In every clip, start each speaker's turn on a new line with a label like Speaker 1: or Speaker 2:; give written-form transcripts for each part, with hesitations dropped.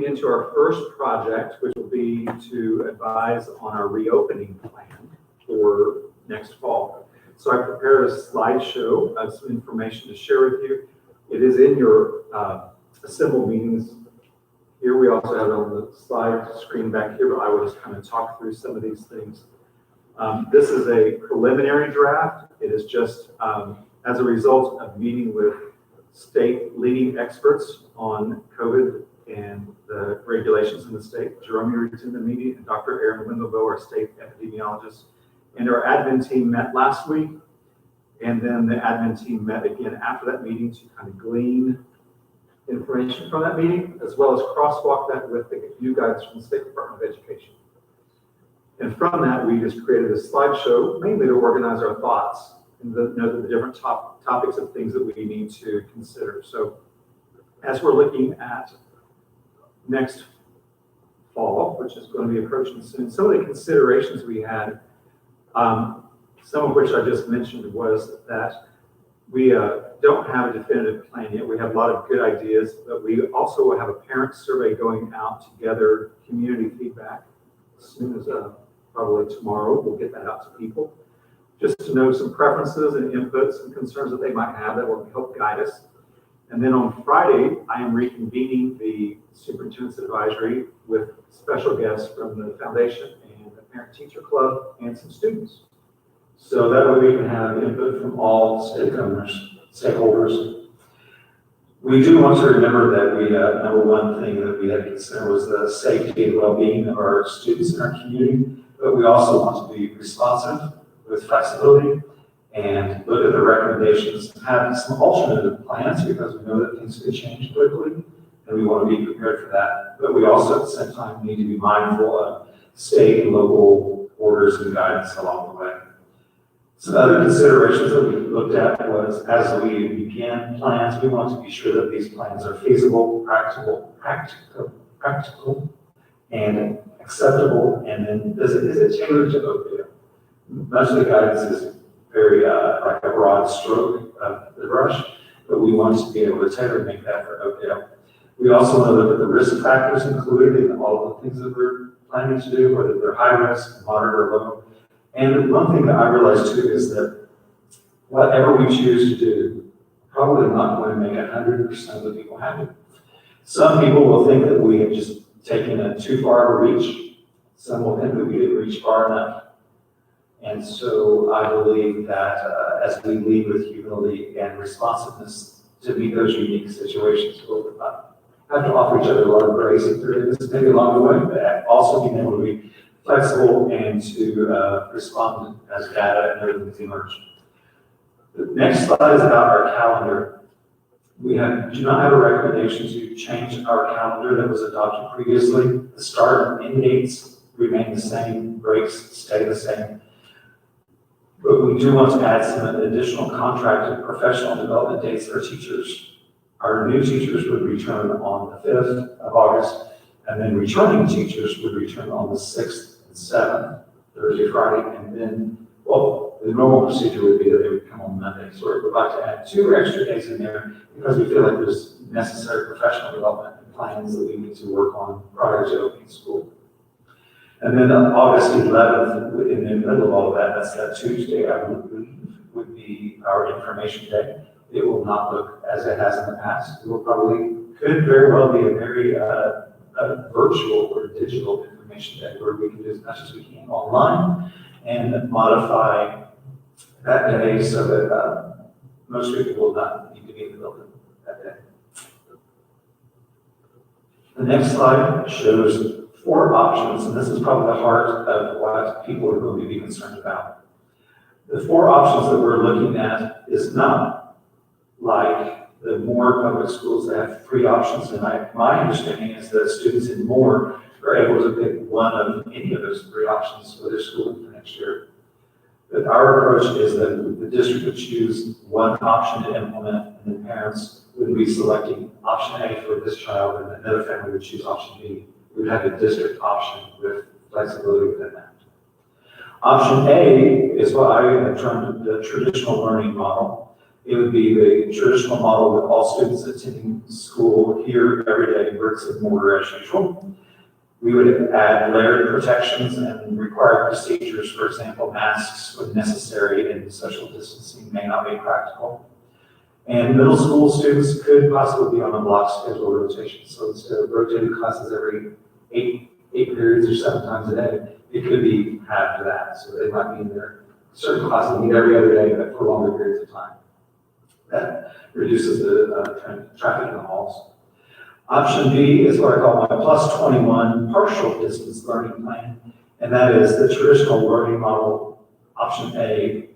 Speaker 1: moving into our first project, which will be to advise on our reopening plan for next fall. So I prepared a slideshow of some information to share with you. It is in your assembled meetings. Here we also have it on the slide screen back here, but I will just kind of talk through some of these things. This is a preliminary draft. It is just as a result of meeting with state leading experts on COVID and the regulations in the state. Jerome Uri's in the meeting, and Dr. Aaron Windelbo, our state epidemiologist, and our admin team met last week. And then the admin team met again after that meeting to kind of glean information from that meeting, as well as crosswalk that with the new guidance from the State Department of Education. And from that, we just created a slideshow, mainly to organize our thoughts and know the different topics of things that we need to consider. So as we're looking at next fall, which is going to be approaching soon, some of the considerations we had, some of which I just mentioned, was that we don't have a definitive plan yet. We have a lot of good ideas, but we also will have a parent survey going out to gather community feedback as soon as probably tomorrow. We'll get that out to people just to know some preferences and inputs and concerns that they might have that will help guide us. And then on Friday, I am reconvening the superintendent's advisory with special guests from the foundation and the parent teacher club and some students. So that way we can have input from all stakeholders. We do want to remember that we, number one thing that we had to consider was the safety and well-being of our students in our community, but we also want to be responsive with flexibility and look at the recommendations, have some alternative plans because we know that things could change quickly and we want to be prepared for that. But we also at the same time need to be mindful of state and local orders and guidance along the way. Some other considerations that we looked at was as we begin plans, we want to be sure that these plans are feasible, practical, and acceptable, and then is it tailored to Oakdale? Much of the guidance is very like a broad stroke of the brush, but we want to be able to tailor make that for Oakdale. We also know that the risk factors included in all of the things that we're planning to do, whether they're high risk, moderate, or low. And one thing that I realized too is that whatever we choose to do, probably not going to make 100% of the people happy. Some people will think that we have just taken it too far to reach. Some will think that we didn't reach far enough. And so I believe that as we lead with humility and responsiveness to meet those unique situations, we'll have to offer each other a lot of grace if there is maybe along the way, but also being able to be flexible and to respond as data and other things emerge. The next slide is about our calendar. We do not have a recommendation to change our calendar that was adopted previously. The start and end dates remain the same, breaks stay the same. But we do want to add some additional contracted professional development dates for teachers. Our new teachers would return on the 5th of August, and then returning teachers would return on the 6th and 7th, Thursday, Friday, and then, well, the normal procedure would be that they would come on Monday. So we're about to add 2 extra days in there because we feel like there's necessary professional development and plans that we need to work on prior to opening school. And then on August 11th, in the middle of all of that, that's that Tuesday, I believe, would be our information day. It will not look as it has in the past. It will could very well be a very a virtual or digital information day where we can do as much as we can online and modify that day so that most people will not need to be in the building that day. The next slide shows 4 options, and this is probably the heart of what people are going to be concerned about. The 4 options that we're looking at is not like the Moore public schools that have 3 options, and my understanding is that students in Moore are able to pick one of any of those 3 options for their schooling for next year. But our approach is that the district would choose one option to implement, and the parents would be selecting option A for this child, and another family would choose option B. We would have a district option with flexibility within that. Option A is what I have termed the traditional learning model.
Speaker 2: It would be the traditional model with all students attending school here every day, bricks and mortar as usual. We would add layered protections and require procedures, for example, masks when necessary and social distancing may not be practical. And middle school students could possibly be on a block schedule rotation. So instead of rotating classes every eight periods or 7 times a day, it could be half of that. So they might be in their certain classes meet every other day, but for longer periods of time. That reduces the traffic in the halls. Option B is what I call my plus 21 partial distance learning plan, and that is the traditional learning model, option A.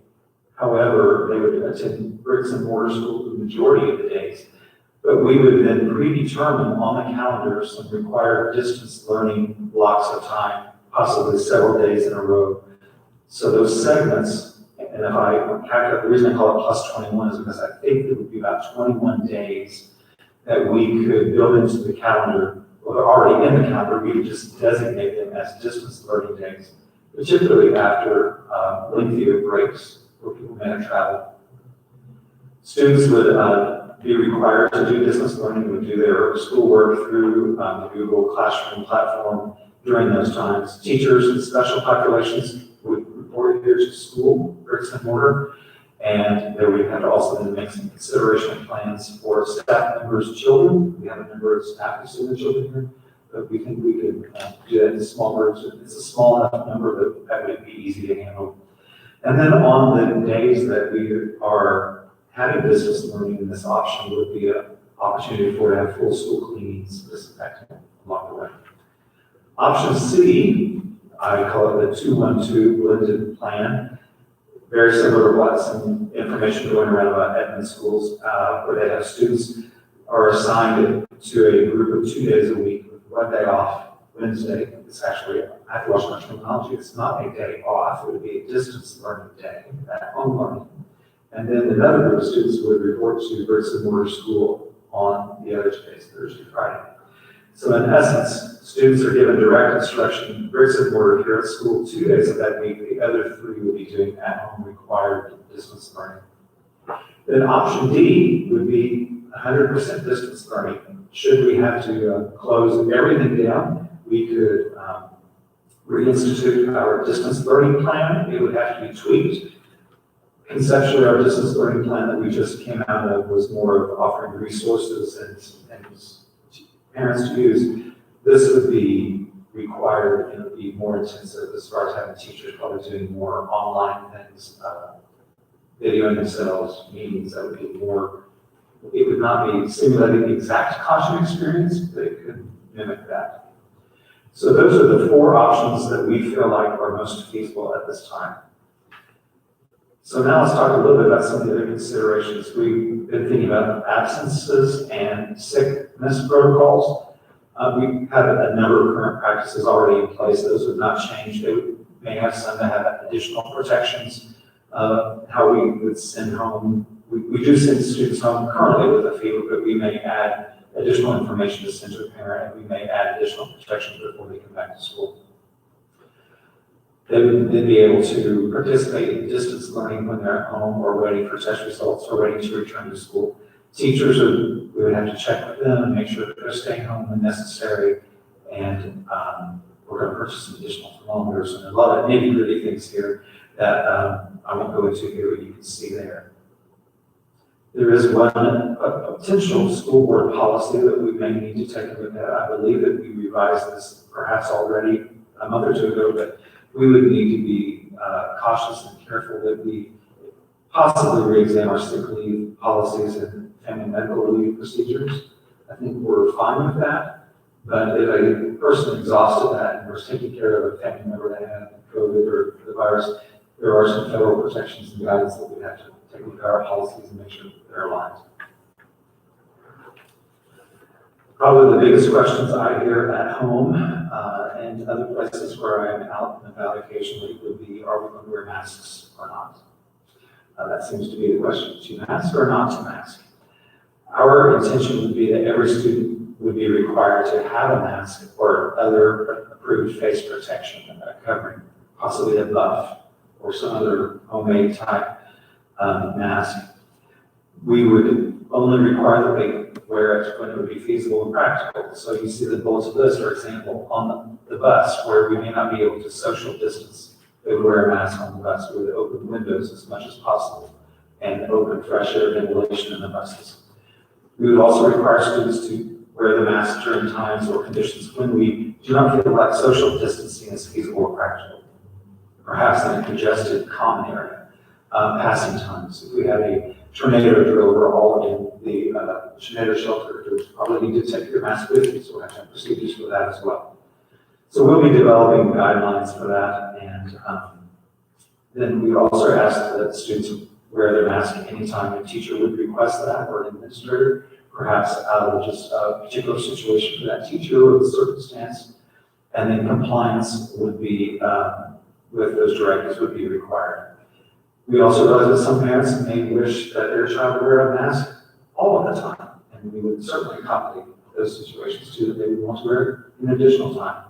Speaker 2: However, they would attend bricks and mortar school the majority of the days, but we would then predetermine on the calendar some required distance learning blocks of time, possibly several days in a row. So those segments, and if I calculate, the reason I call it plus 21 is because I think it would be about 21 days that we could build into the calendar, or already in the calendar, we would just designate them as distance learning days, particularly after lengthier breaks where people may have traveled. Students would be required to do distance learning, would do their schoolwork through the Google Classroom platform during those times. Teachers and special populations would report here to school, bricks and mortar, and there we have to also then make some consideration plans for staff members' children. We have a number of staff and student children here, but we think we could do that in small groups. It's a small enough number that would be easy to handle. And then on the days that we are having distance learning, this option would be an opportunity for to have full school cleanings, disinfecting along the way. Option C, I call it the 2-1-2 blended plan. Very similar to what some information going around about Edmond schools, where they have students are assigned to a group of 2 days a week with 1 day off. Wednesday, it's actually, I have to watch my terminology, it's not a day off, it would be a distance learning day, at home learning. And then another group of students would report to bricks and mortar school on the other days, Thursday, Friday. So in essence, students are given direct instruction, bricks and mortar here at school 2 days of that week, the other 3 would be doing at-home required distance learning. Then option D would be 100% distance learning. Should we have to close everything down, we could reinstitute our distance learning plan. It would have to be tweaked. Conceptually, our distance learning plan that we just came out of was more of offering resources and parents to use. This would be required and it would be more intensive as far as having teachers probably doing more online things, videoing themselves, meetings. That would be more, it would not be simulating the exact classroom experience, but it could mimic that. So those are the 4 options that we feel like are most feasible at this time. So now let's talk a little bit about some of the other considerations. We've been thinking about absences and sickness protocols. We have a number of current practices already in place. Those would not change. They may have some that have additional protections. How we would send home, we do send students home currently with a fever, but we may add additional information to send to a parent, and we may add additional protections before they come back to school. They would then be able to participate in distance learning when they're at home or waiting for test results or waiting to return to school. Teachers, we would have to check with them and make sure that they're staying home when necessary, and we're going to purchase some additional thermometers and a lot of nitty-gritty things here that I won't go into here, but you can see there. There is a potential school board policy that we may need to take a look at. I believe that we revised this perhaps already a month or 2 ago, but we would need to be cautious and careful that we possibly re-examine our sick leave policies and family medical leave procedures. I think we're fine with that, but if a person exhausted that and was taking care of a family member that had COVID or the virus, there are some federal protections and guidance that we have to take a look at our policies and make sure they're aligned. Probably the biggest questions I hear at home and other places where I am out and about occasionally would be, are we going to wear masks or not? That seems to be the question, to mask or not to mask. Our intention would be that every student would be required to have a mask or other approved face protection covering, possibly a buff or some other homemade type mask. we would only require that they wear it when it would be feasible and practical. So you see the bulleted list, for example, on the bus, where we may not be able to social distance. They would wear a mask on the bus. We would open windows as much as possible and open fresh air ventilation in the buses. We would also require students to wear the mask during times or conditions when we do not feel like social distancing is feasible or practical. Perhaps in a congested common area, passing times. If we had a tornado drill, we're all in the tornado shelter, you probably need to take your mask with you, so we have to have procedures for that as well. So we'll be developing guidelines for that, and then we also ask that students wear their mask anytime a teacher would request that, or an administrator, perhaps out of just a particular situation for that teacher or the circumstance. And then compliance would be, with those directives would be required. We also realize that some parents may wish that their child wear a mask all of the time, and we would certainly accommodate those situations too, that they would want to wear an additional time.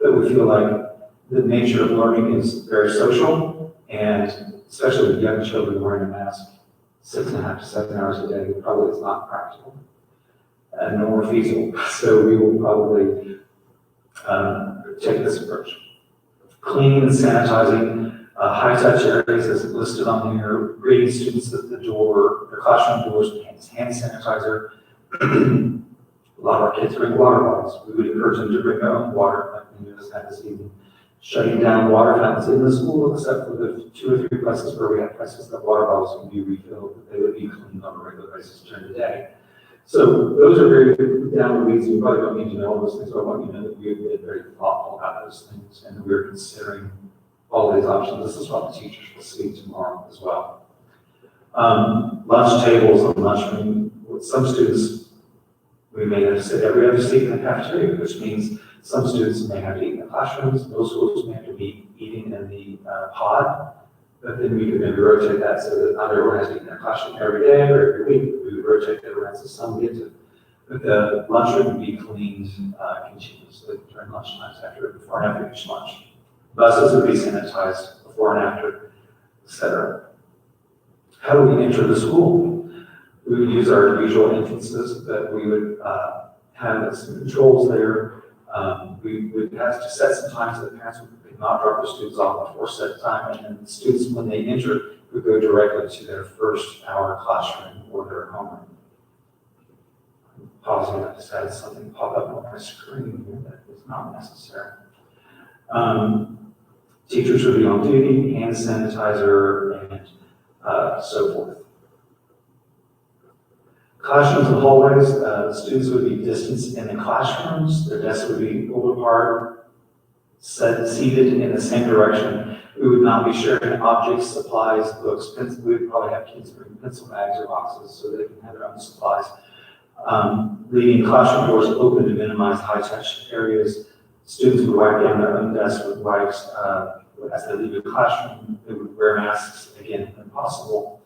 Speaker 2: But we feel like the nature of learning is very social, and especially with young children wearing a mask 6.5 to 7 hours a day probably is not practical and no more feasible. So we will probably take this approach. Cleaning and sanitizing high-touch areas as listed on here, greeting students at the door, the classroom doors with hand sanitizer. A lot of our kids bring water bottles. We would encourage them to bring their own water, like we just had this evening. Shutting down water fountains in the school, except for the 2 or 3 places where we have places that water bottles can be refilled, that they would be cleaned on a regular basis during the day. So those are very down the weeds. You probably don't need to know all those things, but I want you to know that we have been very thoughtful about those things, and we're considering all these options. This is what the teachers will see tomorrow as well. Lunch tables and lunchroom. With some students, we may have to sit every other seat in the cafeteria, which means some students may have to eat in the classrooms, most schools may have to be eating in the pod, but then we could maybe rotate that so that not everyone has to eat in their classroom every day or every week. We would rotate that around so some get to. But the lunchroom would be cleaned continuously during lunch times, before and after each lunch. Buses would be sanitized before and after, etc. How do we enter the school? We would use our usual entrances, but we would have some controls there. We would have to set some times that parents would not drop their students off before set time, and then the students, when they enter, would go directly to their first hour classroom or their homeroom. Pausing, I just had something pop up on my screen here that is not necessary. Teachers would be on duty, hand sanitizer, and so forth. Classrooms and hallways, students would be distanced in the classrooms. Their desks would be pulled apart, seated in the same direction. We would not be sharing objects, supplies, books, pencils. We would probably have kids bring pencil bags or boxes so they can have their own supplies. Leaving classroom doors open to minimize high-touch areas. Students would wipe down their own desks with wipes as they leave the classroom. They would wear masks, again, when possible.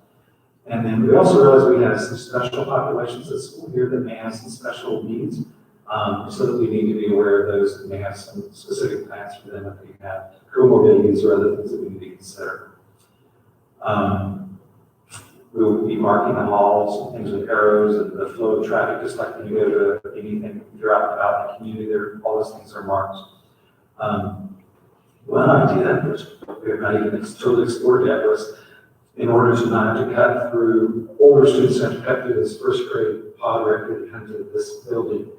Speaker 2: And then we also realized we have some special populations at school here that may have some special needs, so that we need to be aware of those that may have some specific plans for them if they have comorbidities or other things that we need to consider. We will be marking the halls and things with arrows and the flow of traffic, just like when you go to anything, if you're out and about in the community, there, all those things are marked. One idea, which we have not even totally explored yet, was in order to not have to cut through, older students have to cut through this first grade pod directly to come to this building.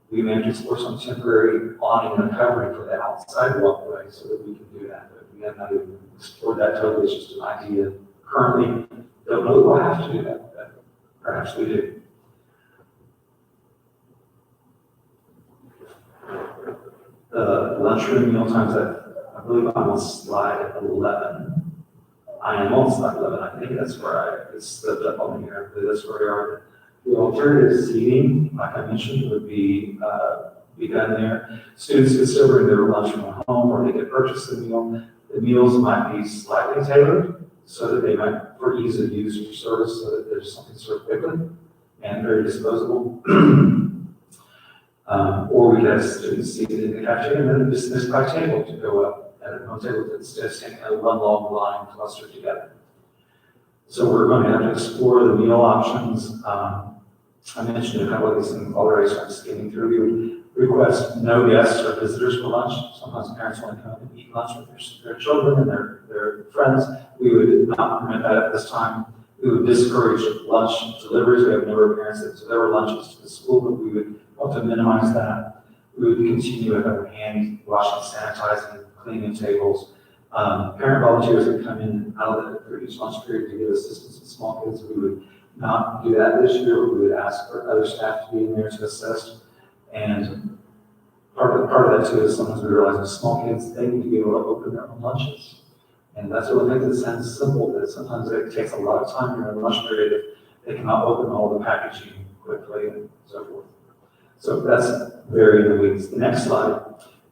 Speaker 2: We may have to explore some temporary awning and covering for the outside walkway so that we can do that. But we have not even explored that totally. It's just an idea. Currently, don't know that we'll have to do that, but perhaps we do. The lunchroom meal times, I believe I'm on slide 11. I am on slide 11. I think that's where I slipped up on here, but that's where we are. The alternative seating, like I mentioned, would be done there. Students could still bring their lunch from home, or they could purchase the meal. The meals might be slightly tailored so that they might, for ease of use or service, so that there's something served quickly and very disposable. Or we could have students seated in the cafeteria and then dismissed by table to go up at a table instead of standing at one long line clustered together. So we're going to have to explore the meal options. I mentioned a couple of these things already, so I'm skimming through. We would request no guests or visitors for lunch. Sometimes parents want to come and eat lunch with their children and their friends. We would not permit that at this time. We would discourage lunch deliveries. We have a number of parents that deliver lunches to the school, but we would want to minimize that. We would continue with our hand washing, sanitizing, cleaning tables. Parent volunteers would come in and out of for each lunch period to give assistance with small kids. We would not do that this year. We would ask for other staff to be in there to assist. And part of that too is sometimes we realize with small kids, they need to be able to open their own lunches. And that's what makes it sound simple, that sometimes it takes a lot of time during the lunch period if they cannot open all the packaging quickly and so forth. So that's very in the weeds. The next slide.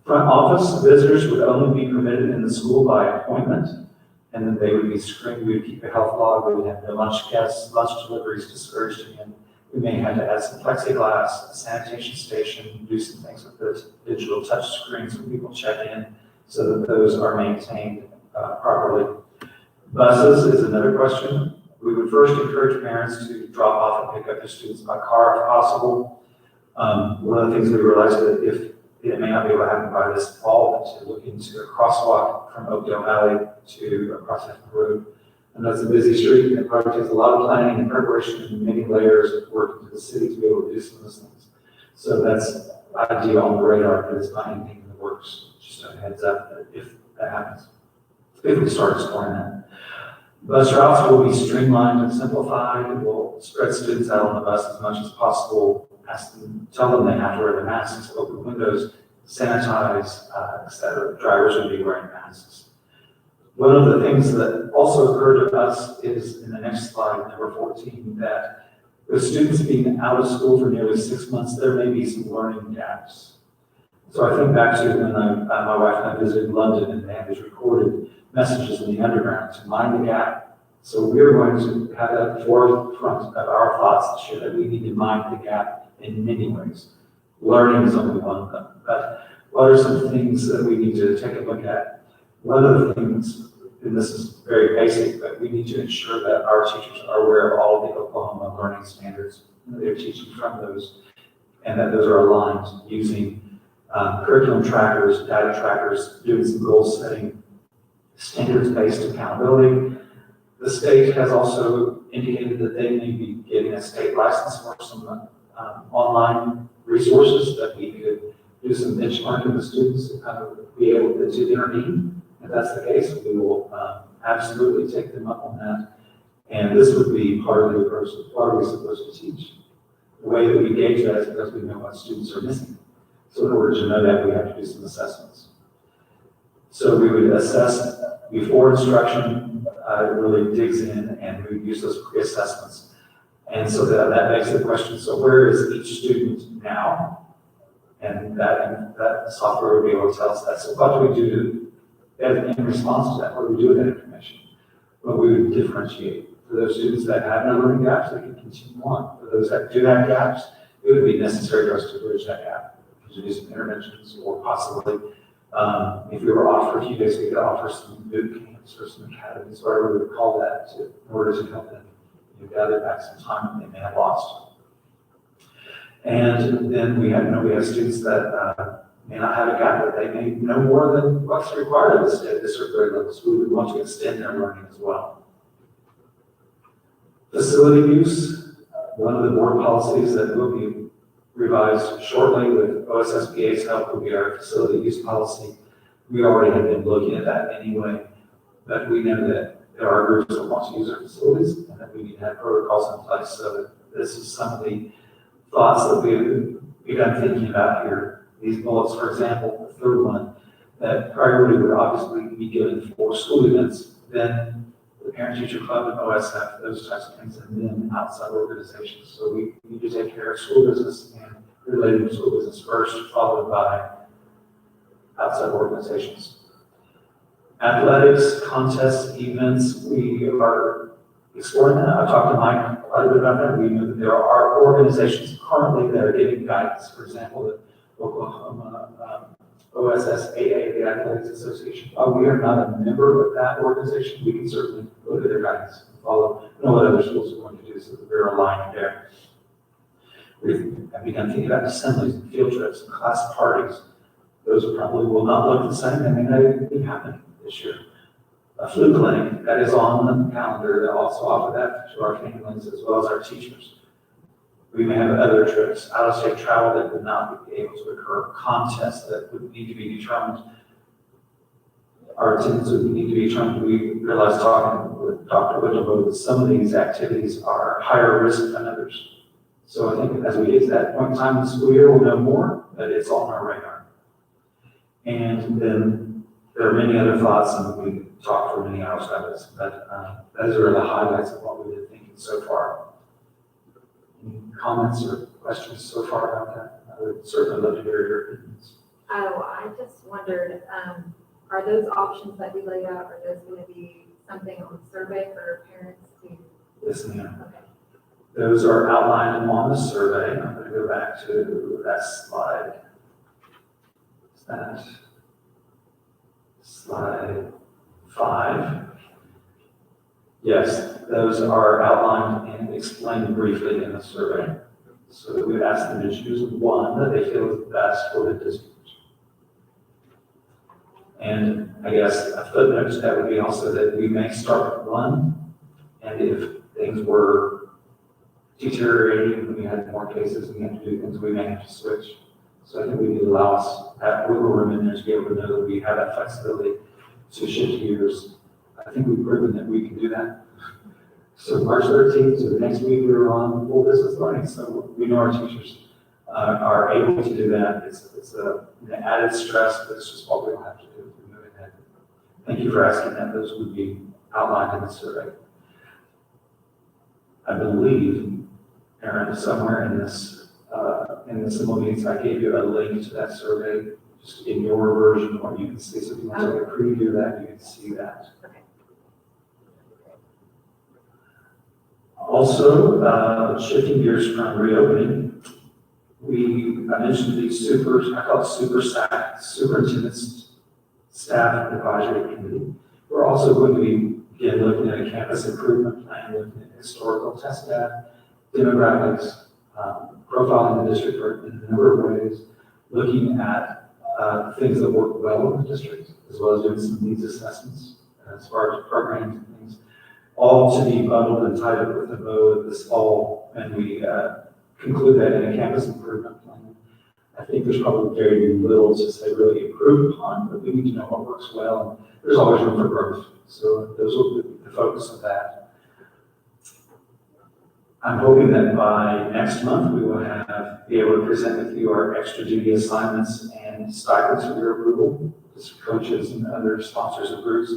Speaker 2: Front office visitors would only be permitted in the school by appointment, and then they would be screened. We would keep a health log. We would have no lunch guests, lunch deliveries discouraged again. We may have to add some plexiglass, a sanitation station, do some things with the digital touch screens when people check in so that those are maintained properly. Buses is another question. We would first encourage parents to drop off and pick up their students by car if possible. One of the things we realized that if it may not be able to happen by this fall, to look into a crosswalk from Oakdale Alley to across Hampton Road. And that's a busy street, and it probably takes a lot of planning and preparation and many layers of work into the city to be able to do some of those things. So that's idea on the radar, but it's not anything in the works. Just a heads up that if that happens, if we start exploring that. Bus routes will be streamlined and simplified. We'll spread students out on the bus as much as possible. Tell them they have to wear their masks, open windows, sanitize, etc. Drivers will be wearing masks. One of the things that also occurred to us is in the next slide, number 14, that with students being out of school for nearly 6 months, there may be some learning gaps. So I think back to when my wife and I visited London and they had these recorded messages in the underground to mind the gap. So we're going to have that forefront of our thoughts this year, that we need to mind the gap in many ways. Learning is only one of them. But what are some things that we need to take a look at? One of the things, and this is very basic, but we need to ensure that our teachers are aware of all of the Oklahoma learning standards, that they're teaching from those, and that those are aligned using curriculum trackers, data trackers, doing some goal setting, standards-based accountability. The state has also indicated that they may be getting a state license for some online resources that we could do some benchmarking with students to kind of be able to intervene. If that's the case, we will absolutely take them up on that. And this would be part of the approach. What are we supposed to teach? The way that we gauge that is because we know what students are missing. So in order to know that, we have to do some assessments. So we would assess before instruction really digs in, and we use those pre-assessments. And so that begs the question, so where is each student now? And that software would be able to tell us that. So what do we do in response to that? What do we do with that information? Well, we would differentiate. For those students that have no learning gaps, they can continue on. For those that do have gaps, it would be necessary for us to bridge that gap, to do some interventions, or possibly, if we were off for a few days, we could offer some boot camps or some academies, whatever we would call that, in order to help them gather back some time that they may have lost. And then we have students that may not have a gap, but they may know more than what's required of us at this or grade level. So we would want to extend their learning as well. Facility use, one of the board policies that will be revised shortly with OSSBA's help will be our facility use policy. We already have been looking at that anyway, but we know that there are groups that want to use our facilities and that we need to have protocols in place. So this is some of the thoughts that we've begun thinking about here. These bullets, for example, the third one, that priority would obviously be given for school events, then the parent-teacher club and OSF, those types of things, and then outside organizations. So we need to take care of school business and related to school business first, followed by outside organizations. Athletics, contests, events, we are exploring that. I talked to Mike quite a bit about that. We know that there are organizations currently that are giving guidance. For example, the Oklahoma OSSAA, the Athletics Association. While we are not a member of that organization, we can certainly put look at their guidance, follow, know what other schools are going to do, so that we're aligned there. We have begun thinking about assemblies and field trips and class parties. Those probably will not look the same, and they may be happening this year. A flu clinic that is on the calendar, that also offer that to our families as well as our teachers. We may have other trips, out-of-state travel that would not be able to occur, contests that would need to be determined. Our attendance would need to be determined. We realized talking with Dr. Whitlow that some of these activities are higher risk than others. So I think as we get to that point in time in the school year, we'll know more, but it's on our radar. And then there are many other thoughts, and we can talk for many hours about this, but those are the highlights of what we've been thinking so far. Any comments or questions so far about that? I would certainly love to hear your opinions.
Speaker 3: Oh, I just wondered, are those options that we laid out, are those going to be something on the survey for parents to?
Speaker 2: Yes, ma'am.
Speaker 3: Okay.
Speaker 2: Those are outlined on the survey. I'm going to go back to that slide. Is that slide 5? Yes, those are outlined and explained briefly in the survey. So that we would ask them to choose one that they feel is best for the district. And I guess a footnote to that would be also that we may start with one, and if things were deteriorating, and we had more cases, and we had to do things, we may have to switch. So I think we need to allow us that wiggle room in there to be able to know that we have that flexibility to shift gears. I think we've proven that we can do that. So March 13th to the next week, we were on full business learning, so we know our teachers are able to do that. It's an added stress, but it's just what we'll have to do if we move ahead. Thank you for asking that. Those would be outlined in the survey. I believe, Aaron, somewhere in this simple meetings, I gave you a link to that survey, just in your version, or you can see, so if you want to take a preview of that, you can see that.
Speaker 3: Okay.
Speaker 2: Also, shifting gears from reopening, I mentioned these I call it super SAC, Superintendent's Staff Advisory Committee. We're also going to be, again, looking at a campus improvement plan, looking at historical test data, demographics, profiling the district in a number of ways, looking at things that work well in the district, as well as doing some needs assessments as far as programs and things, all to be bundled and tied up with a bow this fall, and we conclude that in a campus improvement plan. I think there's probably very little to say really improve upon, but we need to know what works well, and there's always room for growth. So those will be the focus of that. I'm hoping that by next month, we will be able to present with you our extra duty assignments and stipends for your approval, as coaches and other sponsors of groups.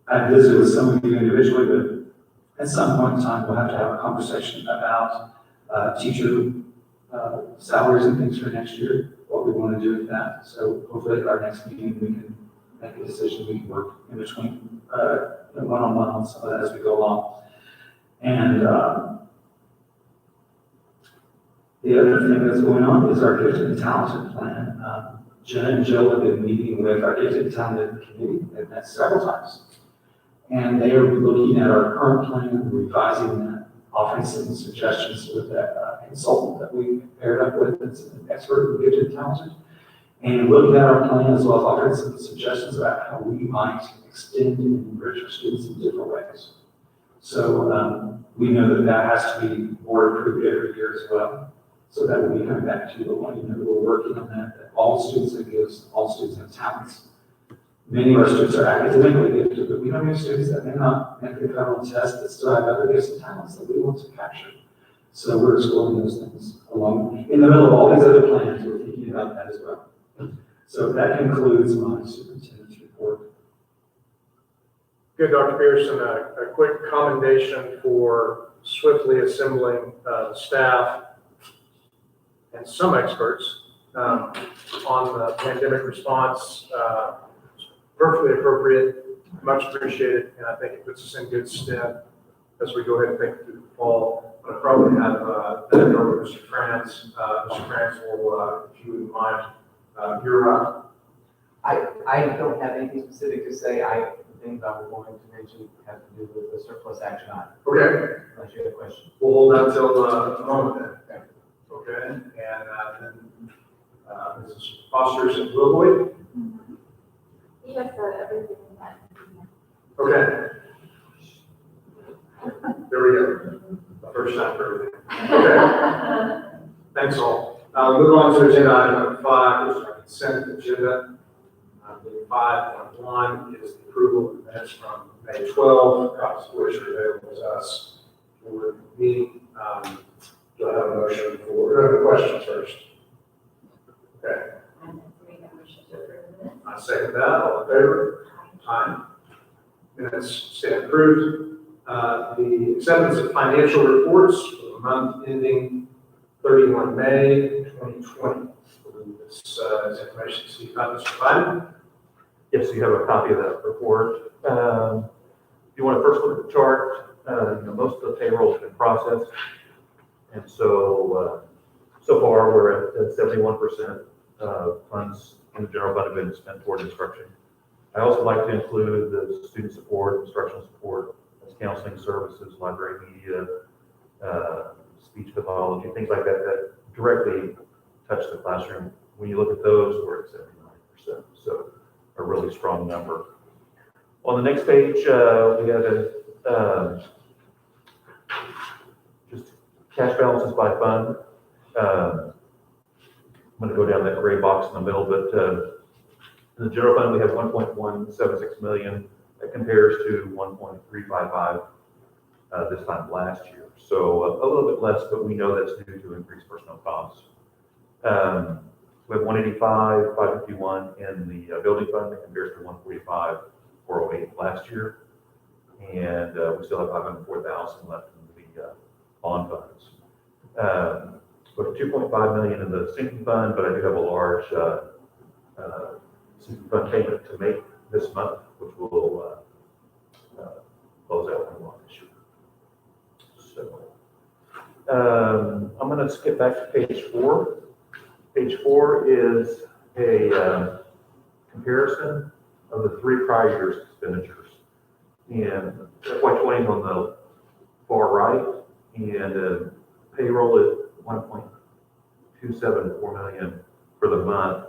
Speaker 2: I visited with some of you individually, but at some point in time, we'll have to have a conversation about teacher salaries and things for next year, what we want to do with that. So hopefully at our next meeting, we can make a decision. We can work in between one-on-one on some of that as we go along. And the other thing that's going on is our Gifted and Talented plan. Jen and Jill have been meeting with our Gifted and Talented committee, and that's several times. And they are looking at our current plan, revising that, offering some suggestions with that consultant that we paired up with that's an expert in Gifted and Talented, and looking at our plan as well as offering some suggestions about how we might extend and enrich our students in different ways. So we know that that has to be board approved every year as well. So that will be coming back to you, but we're working on that all students have gifts, all students have talents. Many of our students are academically gifted, but we know we have students that may not make the federal test that still have other gifts and talents that we want to capture. So we're exploring those things along, in the middle of all these other plans, we're thinking about that as well. So that concludes my superintendent's report.
Speaker 4: Good, Dr. Pearson, a quick commendation for swiftly assembling the staff and some experts on the pandemic response. Perfectly appropriate, much appreciated, and I think it puts us in good stead as we go ahead and think through the fall. I'll probably have that over Mr. Franz. Mr. Franz will, if you wouldn't mind, you're up.
Speaker 5: I don't have anything specific to say. I things I was going to mention have to do with the surplus action item,
Speaker 4: Okay,
Speaker 5: unless you have a question.
Speaker 4: we'll hold that till, a moment then. Okay, and, then, Mrs. Foster's and Wilboy.
Speaker 3: Yes, everything that.
Speaker 4: Okay. There we go. The first time for everything. Okay, thanks all. Move on to agenda item number 5, which is our consent agenda. 5.1 is the approval of the minutes from May 12, copies of which are available to us for the meeting. Do I have a motion for, do I have a question first? Okay, I second that. All in favor? Aye. Minutes stand approved. The acceptance of financial reports for the month ending 31 May 2020. This information Steve Hunt has provided.
Speaker 6: Yes, you have a copy of that report. If you want to first look at the chart, most of the payroll has been processed. And so, so far we're at 71% of funds in the general fund have been spent toward instruction. I also like to include the student support, instructional support, counseling services, library media, speech pathology, things like that, that directly touch the classroom. When you look at those, we're at 79%. So a really strong number. On the next page, we have just cash balances by fund. I'm going to go down that gray box in the middle, but in the general fund, we have 1.176 million. That compares to 1.355 this time last year. So a little bit less, but we know that's due to increased personnel costs. We have 185, 551 in the building fund. That compares to 145, 408 last year. And we still have 504,000 left in the bond funds. We have 2.5 million in the sinking fund, but I do have a large sinking fund payment to make this month, which will close out in this year. So I'm going to skip back to page 4. Page 4 is a comparison of the 3 prior years' expenditures. And FY20 is on the far right, and payroll is 1.274 million for the month.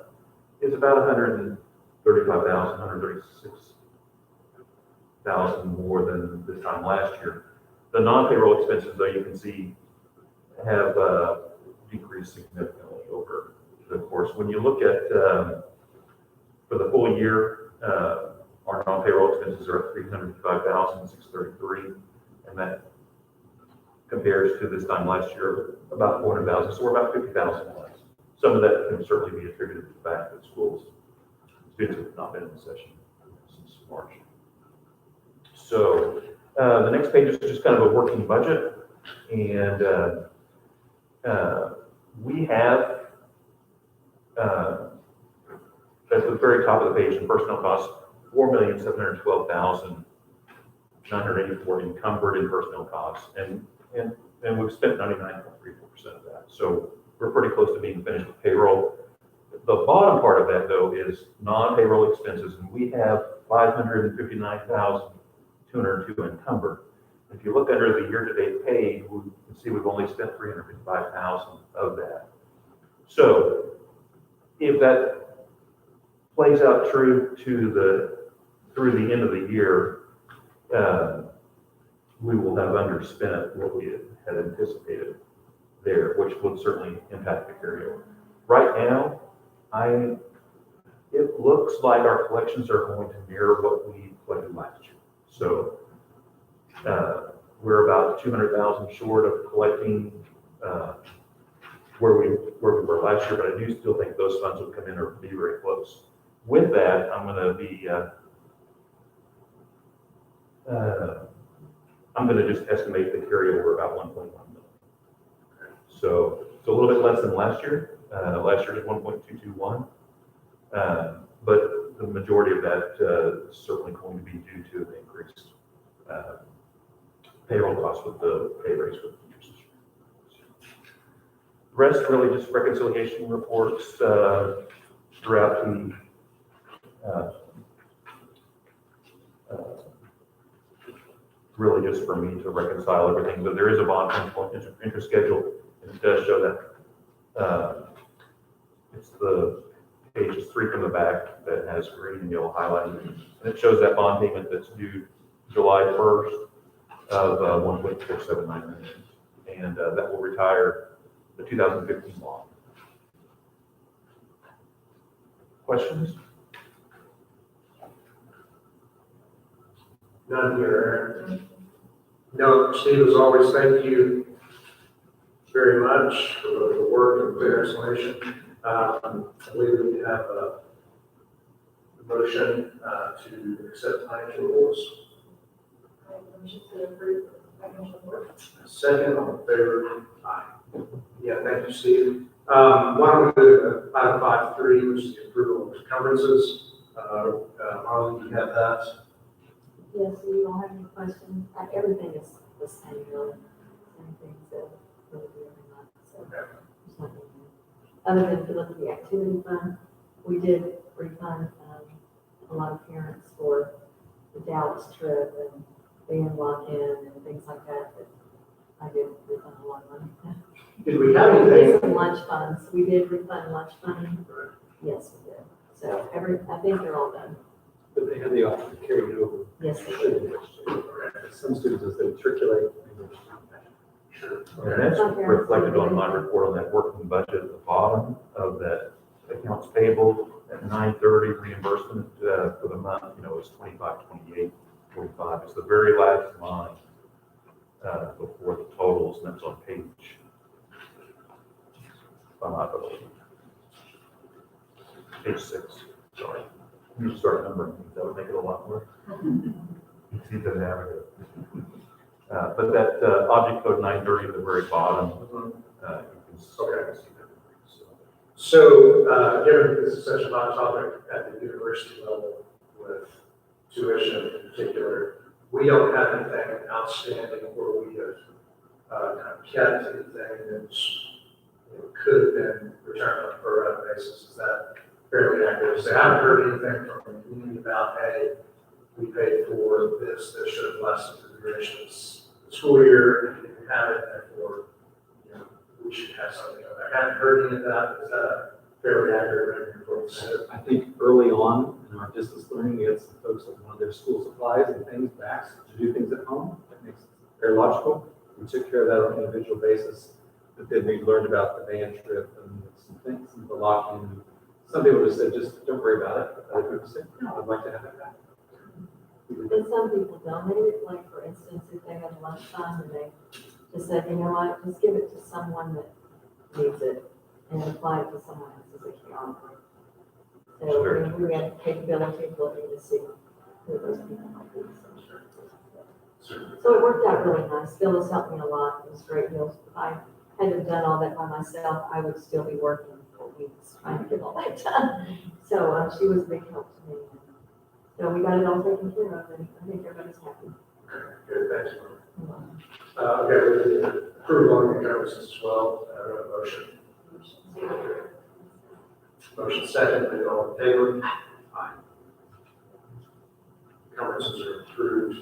Speaker 6: It's about 135,000, 136,000 more than this time last year. The non-payroll expenses, though, you can see have decreased significantly over the course. When you look at for the full year, our non-payroll expenses are at 355,633, and that compares to this time last year about 400,000. So we're about 50,000 less. Some of that can certainly be attributed to the fact that schools students have not been in session since March. So the next page is just kind of a working budget, and we have at the very top of the page in personnel costs, 4,712,984 encumbered in personnel costs, and we've spent 99.34% of that. So we're pretty close to being finished with payroll. The bottom part of that, though, is non-payroll expenses, and we have 559,202 encumbered. If you look under the year-to-date paid, we can see we've only spent 355,000 of that. So if that plays out true to through the end of the year, we will have underspent what we had anticipated there, which would certainly impact the carryover. Right now, it looks like our collections are going to mirror what we collected last year. So we're about 200,000 short of collecting where we were last year, but I do still think those funds will come in or be very close. With that, I'm going to be I'm going to just estimate the carryover about 1.1 million. So it's a little bit less than last year. Last year was 1.221, but the majority of that is certainly going to be due to the increased payroll costs with the pay raise for the teachers. The rest really just reconciliation reports throughout the really just for me to reconcile everything, but there is a bond principal interest schedule, and it does show that, it's the pages 3 from the back that has green and yellow highlighting, and it shows that bond payment that's due July 1st of 1.479 million, and that will retire the 2015 bond. Questions?
Speaker 4: None here. No, Steve, as always, thank you very much for the work and clear explanation. I believe we have a motion to accept financial reports.
Speaker 3: Motion to approve financial report.
Speaker 4: Second, all in favor? Aye. Yeah, thank you, Steve. Why don't we do item 5.3, which is the approval of encumbrances. Marlon, do you have that?
Speaker 7: Yes, do you all have any questions? Everything is the same, really. Same things that we do every month, so there's nothing new. Other than if you look at the activity fund, we did refund a lot of parents for the Dallas trip and band walk-in and things like that, but I did refund a lot of money.
Speaker 4: Did we have
Speaker 7: We did
Speaker 4: anything?
Speaker 7: some lunch funds, we did refund lunch money. Yes, we did. So I think they're all done.
Speaker 1: But they have the option to carry it over.
Speaker 7: Yes, they did.
Speaker 1: Some students, as they matriculate.
Speaker 4: Sure.
Speaker 6: And that's reflected on my report on that working budget at the bottom of that accounts payable at 9/30 reimbursement for the month, is 25, 28, 45. It's the very last line before the totals, and that's on page. Page 6, sorry. You start numbering things, that would make it a lot more. Easy to navigate. But that object code 930 at the very bottom, you can see everything.
Speaker 4: So, given this is such a hot topic at the university level with tuition in particular, we don't have anything outstanding where we have kind of kept anything that's could have been returned on a pro rata basis. Is that fairly accurate? So I haven't heard anything from the community about, hey, we paid for this should have lasted for the duration of the school year, and we didn't have it, therefore, we should have something of that. I haven't heard any of that. Is that a fairly accurate report?
Speaker 1: So I think early on in our distance learning, we had some folks that wanted their school supplies and things back to do things at home. That makes it very logical. We took care of that on an individual basis. But then we learned about the band trip and some things, and the lock-in. Some people just said, just don't worry about it. But other people said, no, I'd like to have it back.
Speaker 7: And some people donate it, like for instance, if they have lunchtime and they just said, you know what, just give it to someone that needs it and apply it to someone else's account. So we have the capability of looking to see who those people might be. So it worked out really nice. Phyllis helped me a lot. It was great. If I had to have done all that by myself, I would still be working for weeks trying to get all that done. So she was a big help to me. So we got it all taken care of, and I think everybody's happy.
Speaker 4: Good, thanks. Okay, we can approve on the encumbrances as well. Motion. Motion second, and all in favor? Aye. Encumbrances are approved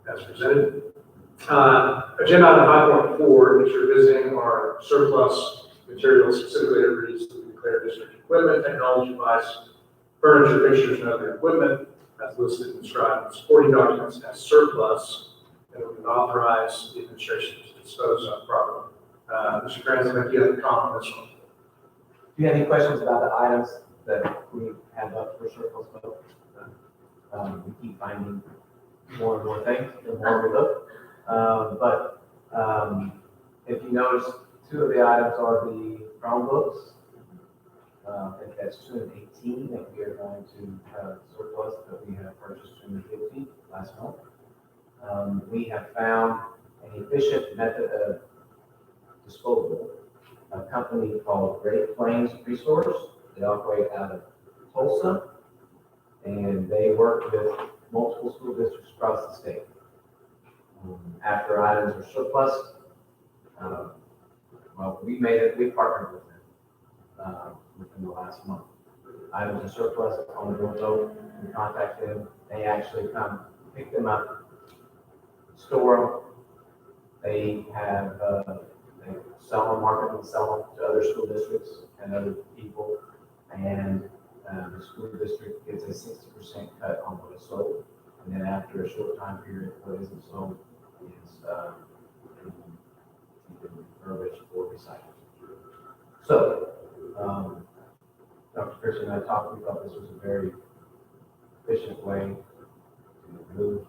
Speaker 4: as presented. Agenda item 5.4, which you're visiting our surplus materials, specifically it reads to declare district equipment, technology device, furniture, fixtures, and other equipment as listed and described in supporting documents as surplus, and we can authorize the administration to dispose of properly. Mr. Francis, I think you have a comment on this one.
Speaker 5: Do you have any questions about the items that we have up for surplus vote? We keep finding more and more things the more we look. If you notice, 2 of the items are the Chromebooks. I think that's 218 that we are going to surplus that we have purchased 250 last month. We have found an efficient method of disposal, a company called Great Plains Resource. They operate out of Tulsa, and they work with multiple school districts across the state. After items are surplus, we partnered with them within the last month. Items are surplus on the boat, we contact them, they actually come pick them up store them. They have, they sell them, market them, sell them to other school districts and other people. And the school district gets a 60% cut on what is sold. And then after a short time period, what isn't sold is refurbished or recycled. So, Dr. Christian and I talked, we thought this was a very efficient way to move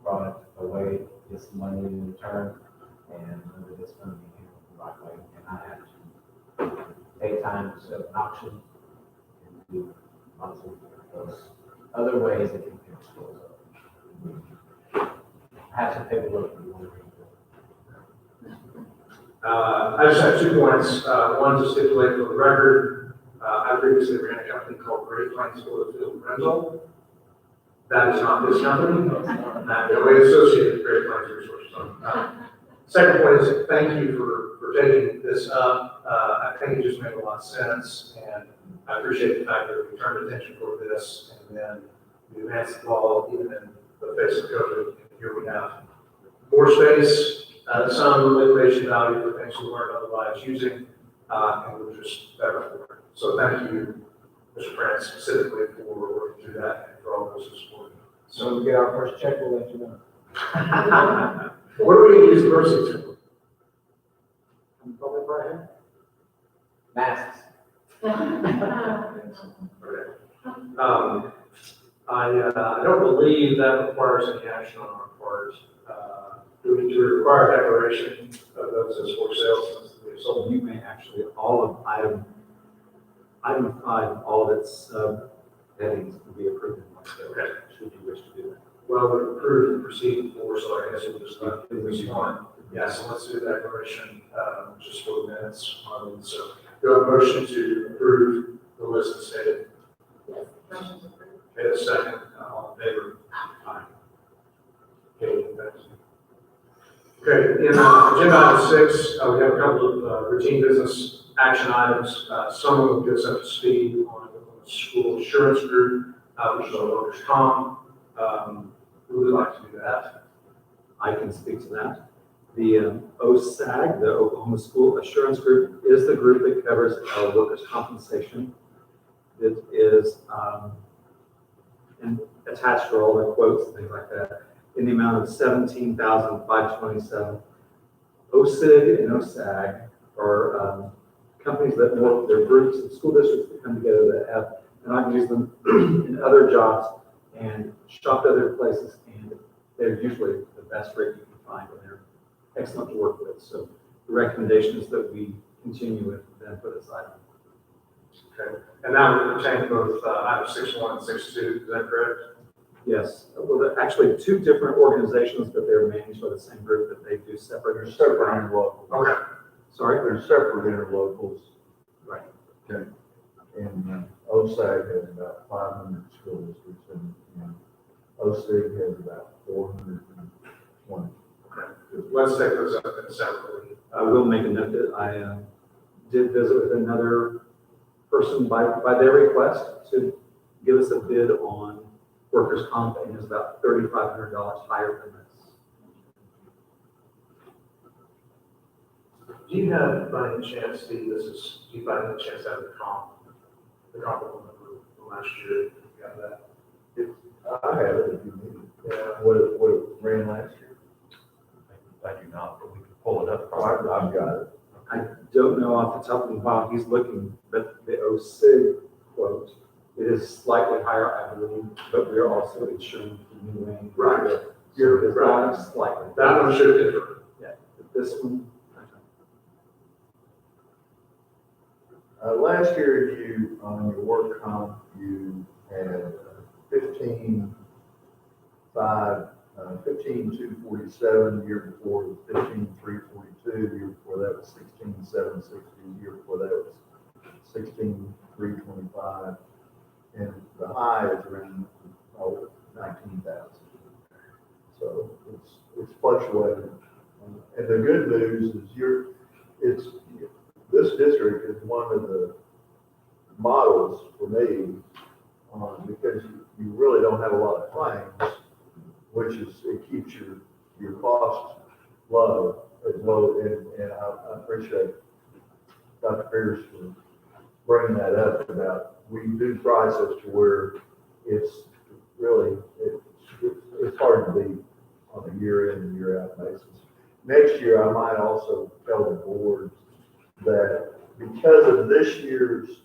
Speaker 5: product away, get some money in return, and know that it's going to be handled the right way, and not have to pay time to set up an auction and do lots of those other ways that you can dispose of. Have some paperwork if you want to read it.
Speaker 4: I just have 2 points. One to stipulate for the record, I previously ran a company called Great Plains Field Rental. That is not this company. We associated with Great Plains Resources. Second point is thank you for taking this up. I think it just made a lot of sense, and I appreciate the fact that we turned attention toward this, and then we advanced the ball even in the face of COVID. And here we have more space, some liquidation value for things we weren't otherwise using, and we're just better for it. So thank you, Mr. France, specifically for working through that and for all those who supported.
Speaker 5: So when we get our first check, we'll let you know.
Speaker 4: What are we going to use the proceeds for?
Speaker 5: Public Brian? Masks.
Speaker 4: Okay. I don't believe that requires any action on our part. Do we require declaration of those as for sale since they've sold?
Speaker 1: So you may actually, all of item 5, all of its headings will be approved in one go,
Speaker 4: Okay.
Speaker 1: should you wish to do that.
Speaker 4: Well, we're approved and proceed for, so I guess we'll just proceed on. Yeah, so let's do the declaration, just for the minutes. So do I have a motion to approve the list as stated?
Speaker 3: Yes, motion's approved.
Speaker 4: Okay, a second, all in favor? Aye. Okay, thanks. Okay, in agenda item 6, we have a couple of routine business action items. Some of them get us up to speed on the school assurance group, which is our workers' comp. Who would like to do that?
Speaker 1: I can speak to that. The OSAG, the Oklahoma School Assurance Group, is the group that covers our workers' compensation. It is and attached to all the quotes and things like that, in the amount of $17,527. OSIG and OSAG are companies that work, they're groups and school districts that come together that have, and I've used them in other jobs and shopped other places, and they're usually the best rate you can find, and they're excellent to work with. So the recommendation is that we continue with them for this item.
Speaker 4: Okay, and that would pertain to both item 6.1 and 6.2, is that correct?
Speaker 1: Yes, well, they're actually 2 different organizations, but they're managed by the same group, that they do separate.
Speaker 8: They're separate interlocals.
Speaker 4: Okay.
Speaker 1: Sorry?
Speaker 8: They're separate interlocals.
Speaker 1: Right.
Speaker 8: Okay. And OSAG has about 500 school districts, and OSIG has about 420.
Speaker 4: Okay. Let's take those up separately.
Speaker 1: I will make a note that I did visit with another person by their request to give us a bid on workers' comp, and it's about $3,500 higher than this.
Speaker 4: Do you have, by any chance, Steve, do you by any chance have the comparable number from last year? You got that?
Speaker 8: I have it if you need it.
Speaker 4: Yeah.
Speaker 8: What it ran last year.
Speaker 6: I do not, but we can pull it up.
Speaker 8: I've got it.
Speaker 1: I don't know off the top of the while he's looking, but the OSIG quote, it is slightly higher, I believe, but we are also insuring the new lane.
Speaker 4: Right.
Speaker 1: You're
Speaker 4: Right.
Speaker 1: right, slightly.
Speaker 4: That one should differ.
Speaker 1: Yeah, but this one,
Speaker 8: Last year, you, on your work comp, you had 15,247, the year before was 15,342, the year before that was 16,760, the year before that was 16,325, and the high is around 19,000. So it's fluctuating. And the good news is this district is one of the models for me, because you really don't have a lot of claims, which is, it keeps your your costs low, and I appreciate Dr. Pierce for bringing that up about, we do price as to where it's really, it's hard to beat on a year in and year out basis. Next year, I might also tell the board that because of this year's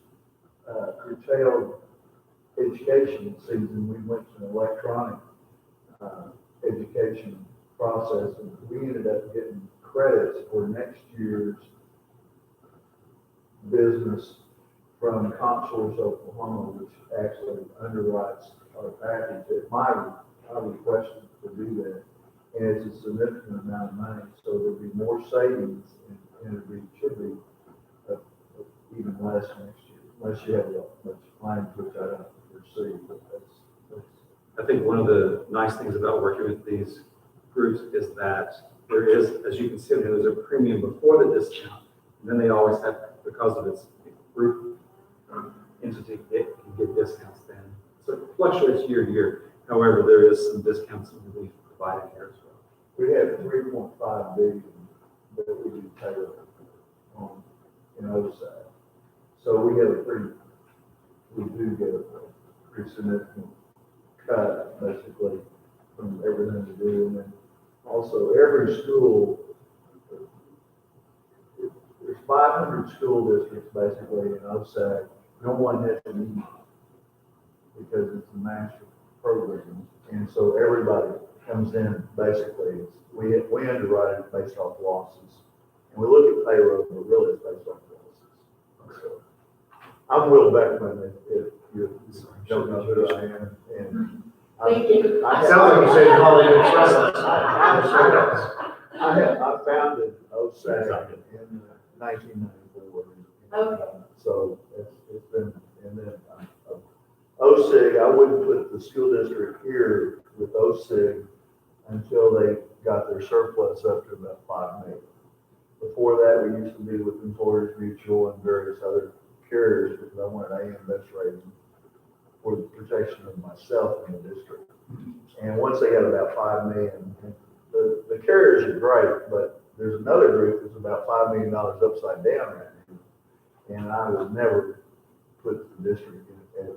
Speaker 8: curtailed education season, we went to an electronic education process, and we ended up getting credits for next year's business from CompSource Oklahoma, which actually underwrites our package. I requested to do that, and it's a significant amount of money, so there'll be more savings, and it should be even less next year, unless you have much language, which I don't foresee, but that's.
Speaker 1: I think one of the nice things about working with these groups is that there is, as you can see, there's a premium before the discount. And then they always have, because of its group entity, it can get discounts then. So it fluctuates year to year. However, there is some discounts and relief provided here as well.
Speaker 8: We have 3.5 billion that we do pay on in OSAC. So we do get a pretty significant cut, basically, from everything we do. And then also every school, there's 500 school districts basically in OSAC. No one has to meet because it's a master program. And so everybody comes in, basically, we underwrite it based off losses. And we look at payroll, but really it's based off losses. So I'm Will Beckman, if you don't know who I am. And
Speaker 7: Thank you.
Speaker 8: I
Speaker 4: Sounds like you said you called it express.
Speaker 8: I founded OSAC in 1994.
Speaker 7: Okay.
Speaker 8: So it's been, and then OSIG, I wouldn't put the school district here with OSIG until they got their surplus up to about 5 million. Before that, we used to be with Employers Mutual and various other carriers because I wanted AM best rating for the protection of myself in the district. And once they got about 5 million, the carriers are great, but there's another group that's about $5 million upside down right now. And I would never put the district in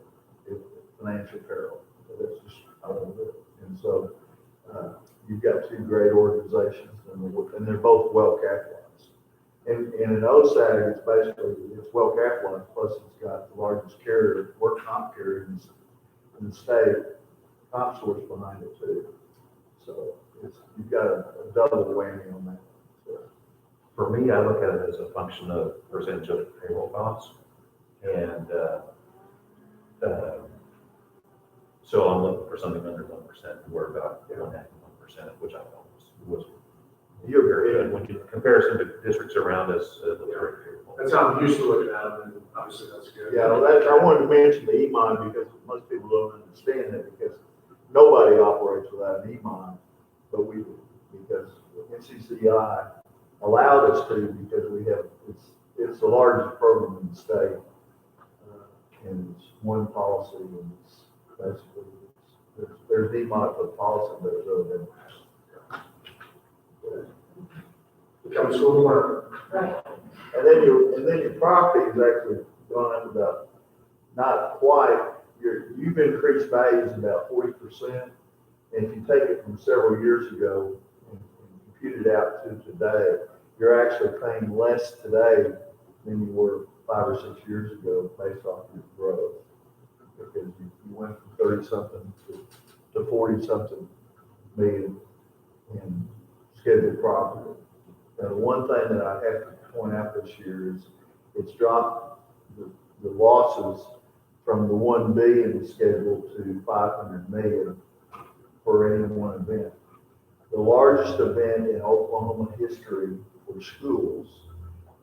Speaker 8: financial peril. That's just, I don't do it. And so you've got two great organizations, and they're both well capitalized. And in OSAG, it's well capitalized, plus it's got the largest carrier, work comp carrier in the state, CompSource behind it too. So you've got a double whammy on that. So,
Speaker 6: For me, I look at it as a function of percentage of payroll costs. And so I'm looking for something under 1%. We're about 1.5%, which I thought was
Speaker 8: you're
Speaker 6: very good. When you comparison to districts around us, it looks very favorable.
Speaker 4: That's how I'm used to looking at them, and obviously that's good.
Speaker 8: Yeah, well, I wanted to mention the EMON because most people don't understand that because nobody operates without an EMON, but we do because NCCI allowed us to because we have, it's the largest program in the state. And it's one policy and it's basically, there's EMON for policy, but it's really been.
Speaker 4: Become a school board.
Speaker 7: Right.
Speaker 8: And then your property has actually gone up about, not quite, you've increased values about 40%. And if you take it from several years ago and compute it out to today, you're actually paying less today than you were 5 or 6 years ago based off your growth. Because you went from 30-something to 40-something million in scheduled property. Now, the one thing that I have to point out this year is it's dropped the losses from the 1 billion schedule to 500 million for any one event. The largest event in Oklahoma history for schools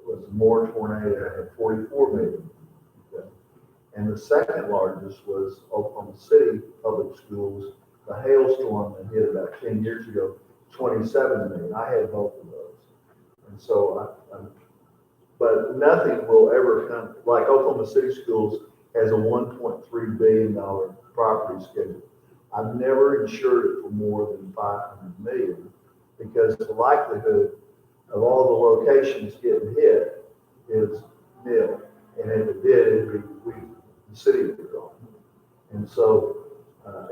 Speaker 8: was the Moore tornado at 44 million. Okay. And the second largest was Oklahoma City Public Schools, the hailstorm that hit about 10 years ago, 27 million. I had both of those. And so, but nothing will ever come, like Oklahoma City Schools has a $1.3 billion property schedule. I've never insured it for more than 500 million because the likelihood of all the locations getting hit is nil. And if it did, the city would be gone. And so,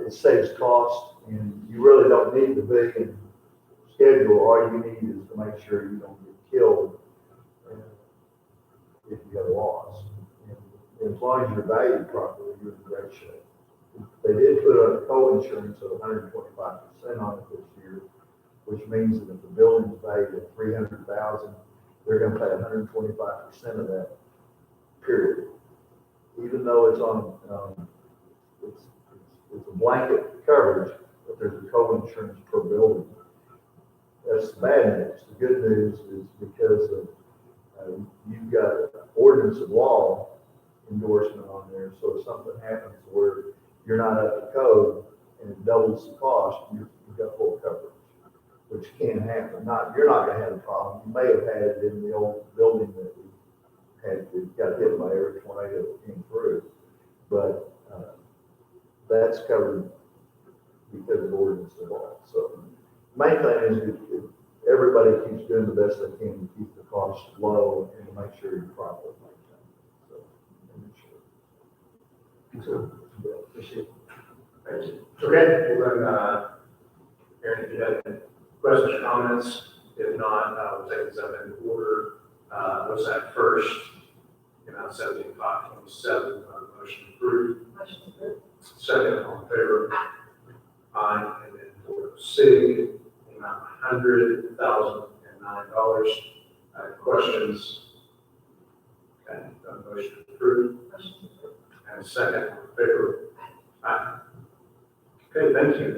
Speaker 8: it saves cost, and you really don't need the billion schedule. All you need is to make sure you don't get killed if you have a loss. And as long as you're valued properly, you're in great shape. They did put a co-insurance of 125% on it this year, which means that if the building's valued at $300,000, they're gonna pay 125% of that, period. Even though it's on, it's a blanket coverage, but there's a co-insurance per building. That's the bad news. The good news is because of, you've got an ordinance of law endorsement on there, so if something happens where you're not up to code and it doubles the cost, you've got full coverage, which can happen. You're not gonna have a problem. You may have had it in the old building that we got hit by every tornado that came through, but that's covered because of ordinance of law. So main thing is if everybody keeps doing the best they can to keep the costs low and to make sure you're properly maintained. So, make sure. Yeah, appreciate it.
Speaker 4: Thank you. Okay, well then, Aaron, if you have any questions or comments, if not, we'll take them in order. What's that first? Amount 7527, motion approved.
Speaker 3: Motion approved.
Speaker 4: Second, all in favor? Aye. And then for C, the amount $100,009. Questions? Okay, motion approved.
Speaker 3: Motion approved.
Speaker 4: And second, all in favor? Aye. Okay, thank you.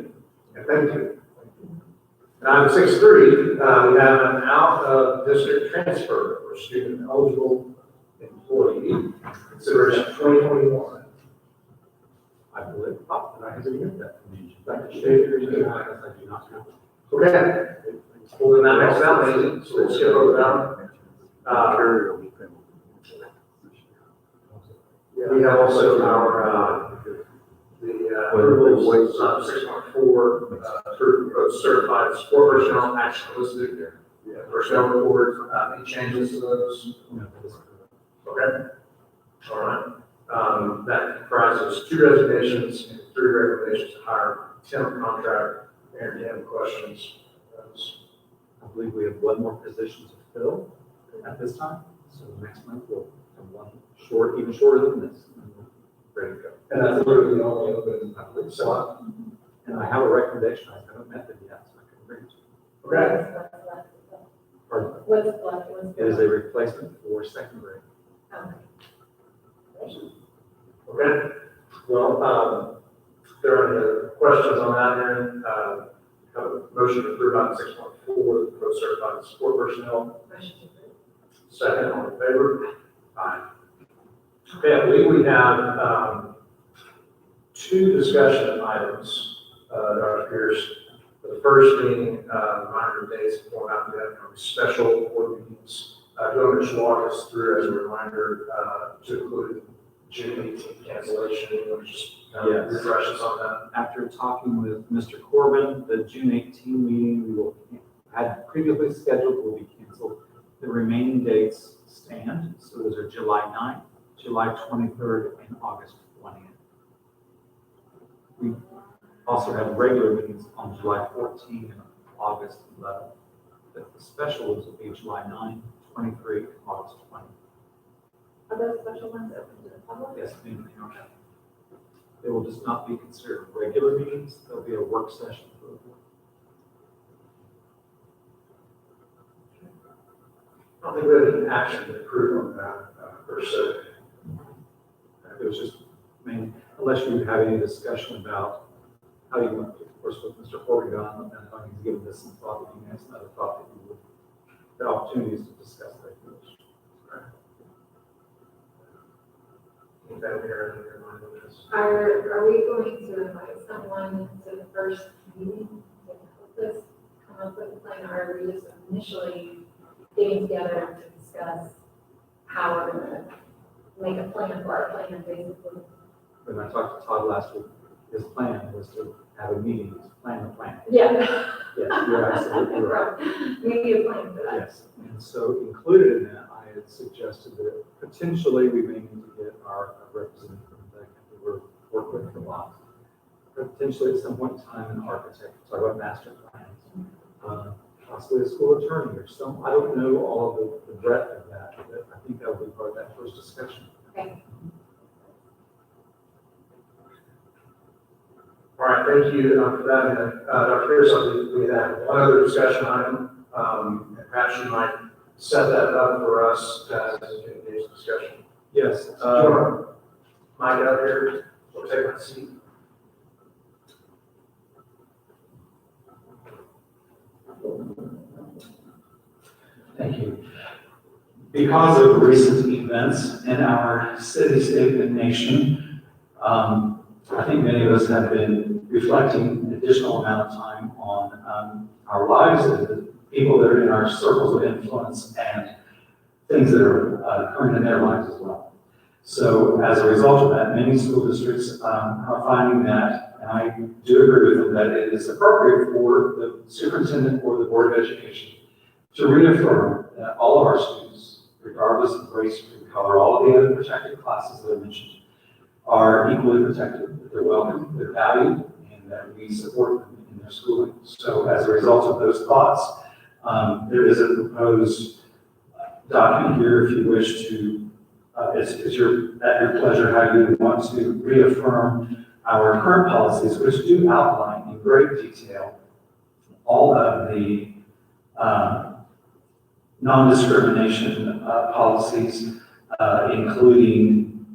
Speaker 4: And thank you. Item 6.3, we have an out-of-district transfer for student eligible employee, consideration 2021.
Speaker 1: I believe, and I haven't get that from you. Dr. Shaver, you know, I guess I do not know.
Speaker 4: Okay. Well, then that makes that easy, so we'll skip over that. We have also our, the approval, 6.4, certified support personnel action listed. Personnel report, any changes to those? Okay. All right. That comprises 2 resignations and 3 recommendations to hire temp contract. Aaron, do you have questions?
Speaker 1: I believe we have one more position to fill at this time, so next month we'll have one short, even shorter than this, and we're ready to go.
Speaker 4: And that's literally the only open,
Speaker 1: I believe so. And I have a recommendation, I haven't met them yet, so I can bring it to you.
Speaker 4: Okay.
Speaker 1: Pardon?
Speaker 3: What's left?
Speaker 1: It is a replacement for second grade.
Speaker 4: Okay. Well, if there are any questions on that, Aaron, have a motion to approve item 6.4, pro certified support personnel.
Speaker 3: Motion approved.
Speaker 4: Second, all in favor? Aye. Okay, I believe we have 2 discussion items, Dr. Pierce. The first being reminder days of format we have special board meetings. Go ahead and walk us through as a reminder to include June 18th cancellation. You want to just
Speaker 1: Yes.
Speaker 4: refresh us on that?
Speaker 1: After talking with Mr. Corbin, the June 18 meeting had previously scheduled will be canceled. The remaining dates stand, so those are July 9th, July 23rd, and August 20th. We also have regular meetings on July 14th and August 11th. But the special ones will be July 9th, 23, and August 20th.
Speaker 3: Are those special ones open to the public?
Speaker 1: Yes, ma'am. They will just not be considered regular meetings. There'll be a work session for the board.
Speaker 4: I don't think we have any action to approve on that per se.
Speaker 1: It was just, I mean, unless you have any discussion about how you want, of course, with Mr. Corbin on, and how he's given this some thought, that you guys another thought that you would, the opportunities to discuss that.
Speaker 3: Are we going to invite someone to the first meeting to help us come up with a plan, or are we just initially getting together to discuss how we're gonna make a plan for our plan, basically?
Speaker 1: When I talked to Todd last week, his plan was to have a meeting, to plan the plan.
Speaker 3: Yeah.
Speaker 1: Yes, you're absolutely right.
Speaker 3: We need a plan for that.
Speaker 1: Yes, and so included in that, I had suggested that potentially we may need to get our representative from the company we're work with a lot. Potentially at some point in time, an architect, talk about master plans, possibly a school attorney or some, I don't know all of the breadth of that, but I think that will be part of that first discussion.
Speaker 3: Okay.
Speaker 4: All right, thank you for that. And Dr. Pearson, we had one other discussion item, and perhaps you might set that up for us as a continuation discussion.
Speaker 1: Yes,
Speaker 4: Mike out here, we'll take my seat.
Speaker 2: Thank you. Because of recent events in our city, state, and nation, I think many of us have been reflecting an additional amount of time on our lives and the people that are in our circles of influence and things that are occurring in their lives as well. So as a result of that, many school districts are finding that, and I do agree with them, that it is appropriate for the superintendent or the Board of Education to reaffirm that all of our students, regardless of race, creed, color, all of the other protected classes that I mentioned, are equally protected, that they're welcome, they're valued, and that we support them in their schooling. So as a result of those thoughts, there is a proposed document here if you wish to, it's at your pleasure how you want to reaffirm our current policies, which do outline in great detail all of the non-discrimination policies, including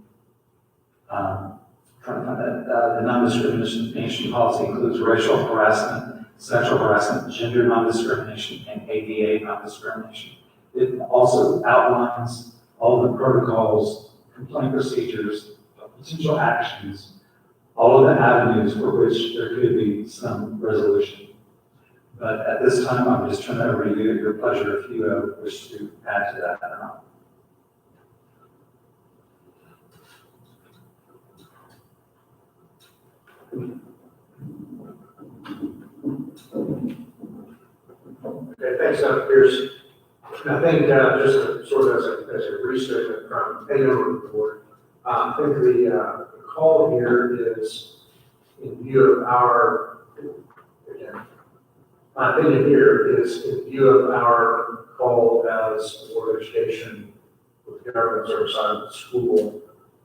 Speaker 2: the non-discrimination policy includes racial harassment, sexual harassment, gender non-discrimination, and ADA non-discrimination. It also outlines all the protocols, complaint procedures, potential actions, all of the avenues for which there could be some resolution. But at this time, I'm just trying to review at your pleasure if you wish to add to that or not.
Speaker 4: Okay, thanks, Dr. Pierce. I think just sort of as a restatement from any member of the board, I think the call here is in view of our, again, my opinion here is in view of our call as the Board of Education with the government service side of the school,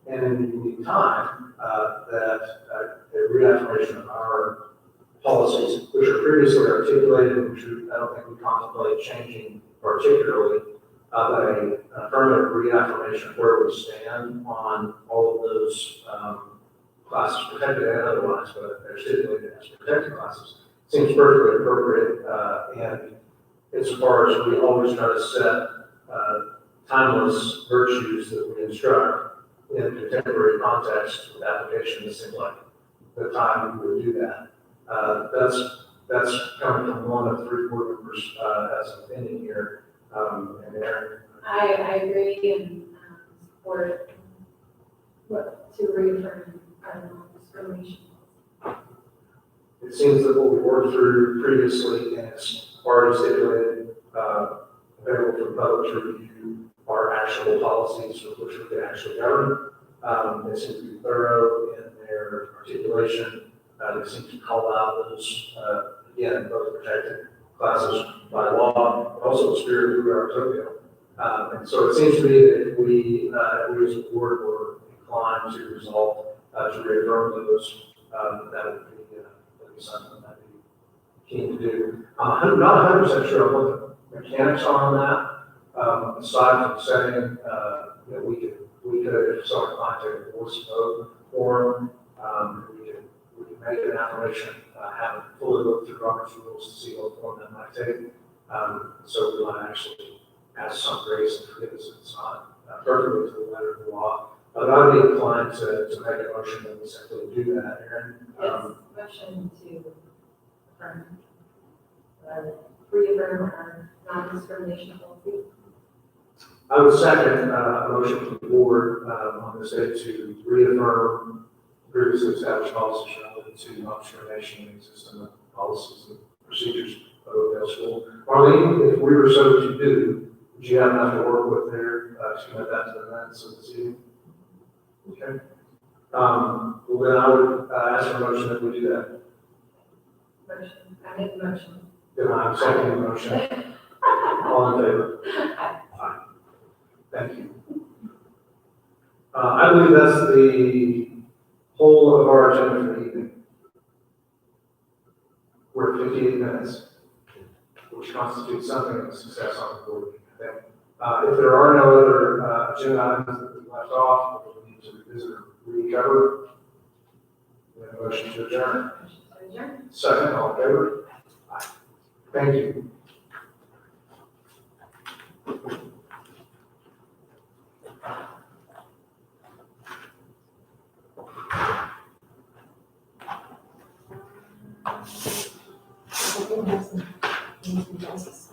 Speaker 4: and in the unique time that a reaffirmation of our policies, which are previously articulated, which I don't think we contemplate changing particularly, but an affirmative reaffirmation of where we stand on all of those classes, protected and otherwise, but they're stipulated as protected classes, seems perfectly appropriate. And insofar as we always try to set timeless virtues that we instruct in a contemporary context with application, it seems like the time we would do that. That's coming from one of three board members as an opinion here, and Aaron.
Speaker 3: I agree and support to reaffirm our non-discrimination.
Speaker 4: It seems that what we worked through previously and it's already stipulated, available for public to review our actual policies with which we can actually govern. They seem to be thorough in their articulation. They seem to call out those, again, both protected classes by law, but also the spirit of our Tokyo. And so it seems to me that if we as a board were inclined to resolve to reaffirm those, that would be something that I'd be keen to do. I'm not 100% sure what the mechanics are on that. Aside from saying that we could, if someone contacted the voice vote form, we could make an affirmation, have it fully look through Robert's rules to see what form that might take. So we might actually ask some grace and forgiveness if it's not perfectly to the letter of the law. But I'd be inclined to make a motion that we simply do that, Aaron.
Speaker 3: Yes, motion to affirm, reaffirm our non-discrimination policy.
Speaker 4: I would second a motion from the board on this day to reaffirm previously established policies around to non-discrimination exists in the policies and procedures of Oakdale School. Marlene, if we were so to do, would you have enough to work with there, to commit that to the minutes of this evening? Okay. Well, then I would, ask for a motion that we do that.
Speaker 3: Motion, I make the motion.
Speaker 4: Then I'm seconding the motion. All in favor? Aye. Thank you. I believe that's the whole of our agenda for the evening. We're at 58 minutes, which constitutes something of a success on the board. I think. If there are no other agenda items that we left off, or we need to revisit or recover, we have a motion to adjourn.
Speaker 3: Motion to adjourn.
Speaker 4: Second, all in favor? Aye. Thank you.
Speaker 7: I think that's,